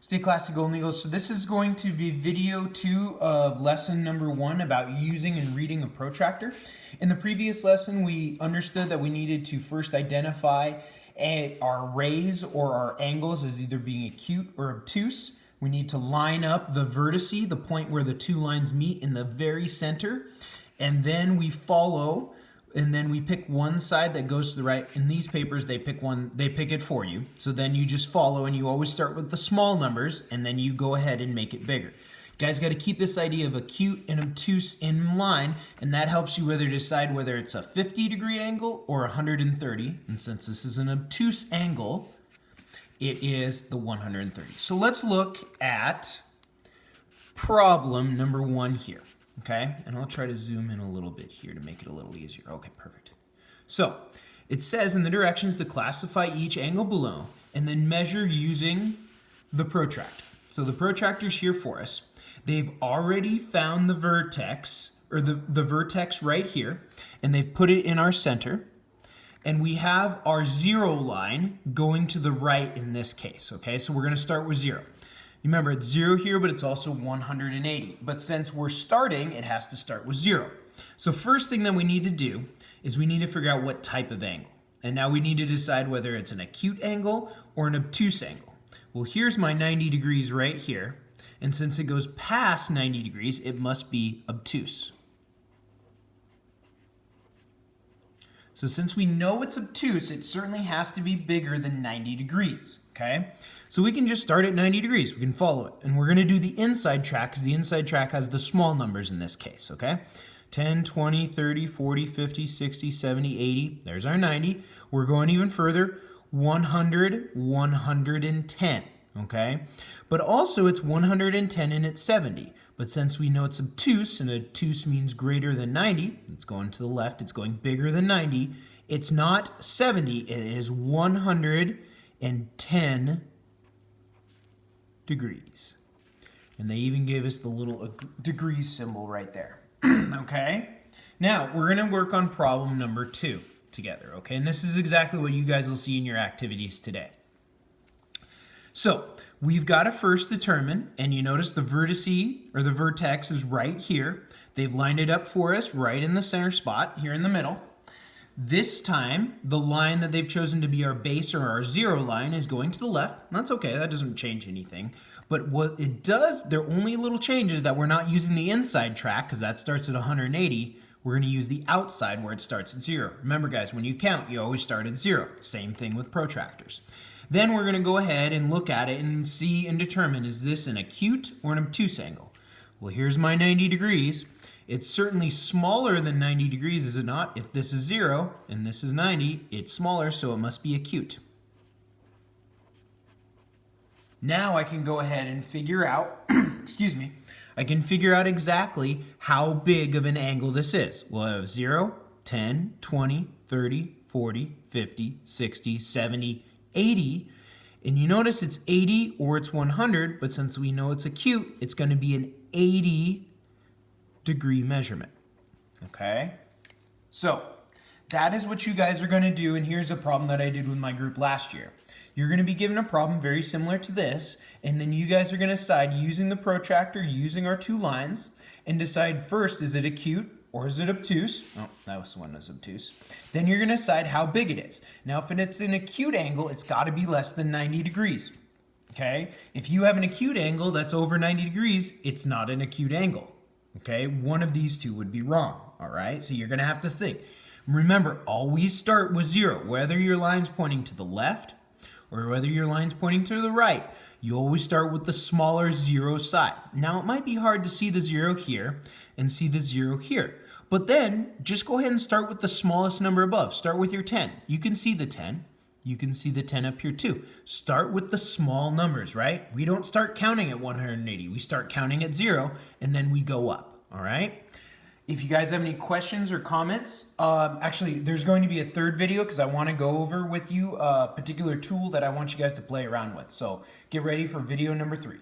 Stay classy, Golden Eagles. So this is going to be video 2 of lesson number 1 about using and reading a protractor. In the previous lesson, we understood that we needed to first identify our rays or our angles as either being acute or obtuse. We need to line up the vertice, the point where the two lines meet, in the very center. And then we follow, and then we pick one side that goes to the right. In these papers, they pick it for you. So then you just follow, and you always start with the small numbers, and then you go ahead and make it bigger. You guys got to keep this idea of acute and obtuse in line, and that helps you decide whether it's a 50-degree angle or 130. And since this is an obtuse angle, it is the 130. So let's look at problem number 1 here. Okay, and I'll try to zoom in a little bit here to make it a little easier. Okay, perfect. So it says in the directions to classify each angle below and then measure using the protractor. So the protractor's here for us. They've already found the vertex, or the vertex right here, and they've put it in our center. And we have our 0 line going to the right in this case. Okay, so we're going to start with 0. Remember, it's 0 here, but it's also 180. But since we're starting, it has to start with 0. So first thing that we need to do is we need to figure out what type of angle. And now we need to decide whether it's an acute angle or an obtuse angle. Well, here's my 90 degrees right here. And since it goes past 90 degrees, it must be obtuse. So since we know it's obtuse, it certainly has to be bigger than 90 degrees, okay? So we can just start at 90 degrees. We can follow it. And we're going to do the inside track because the inside track has the small numbers in this case, okay? 10, 20, 30, 40, 50, 60, 70, 80. There's our 90. We're going even further. 100, 110, okay? But also it's 110 and it's 70. But since we know it's obtuse, and obtuse means greater than 90, it's going to the left, it's going bigger than 90, it's not 70, it is 110 degrees. And they even gave us the little degrees symbol right there. Okay? Now, we're going to work on problem number 2 together, okay? And this is exactly what you guys will see in your activities today. So, we've got to first determine, and you notice the vertice, or the vertex, is right here. They've lined it up for us right in the center spot, here in the middle. This time, the line that they've chosen to be our base, or our 0 line, is going to the left. That's okay, that doesn't change anything. But what it does, their only little change is that we're not using the inside track, because that starts at 180. We're going to use the outside where it starts at 0. Remember guys, when you count, you always start at 0. Same thing with protractors. Then we're going to go ahead and look at it and see and determine, is this an acute or an obtuse angle? Well, here's my 90 degrees. It's certainly smaller than 90 degrees, is it not? If this is 0 and this is 90, it's smaller, so it must be acute. Now I can go ahead and figure out, excuse me, I can figure out exactly how big of an angle this is. Well, I have 0, 10, 20, 30, 40, 50, 60, 70, 80, and you notice it's 80 or it's 100, but since we know it's acute, it's going to be an 80 degree measurement. Okay? So, that is what you guys are going to do, and here's a problem that I did with my group last year. You're going to be given a problem very similar to this, and then you guys are going to decide using the protractor, using our 2 lines, and decide first, is it acute or is it obtuse? Oh, that was one that's obtuse. Then you're going to decide how big it is. Now, if it's an acute angle, it's got to be less than 90 degrees. Okay? If you have an acute angle that's over 90 degrees, it's not an acute angle. Okay? One of these two would be wrong. All right? So you're going to have to think. Remember, always start with 0. Whether your line's pointing to the left or whether your line's pointing to the right, you always start with the smaller 0 side. Now, it might be hard to see the 0 here and see the 0 here. But then, just go ahead and start with the smallest number above. Start with your 10. You can see the 10. You can see the 10 up here too. Start with the small numbers, right? We don't start counting at 180. We start counting at 0, and then we go up, all right? If you guys have any questions or comments, actually, there's going to be a 3rd video because I want to go over with you a particular tool that I want you guys to play around with. So get ready for video number 3.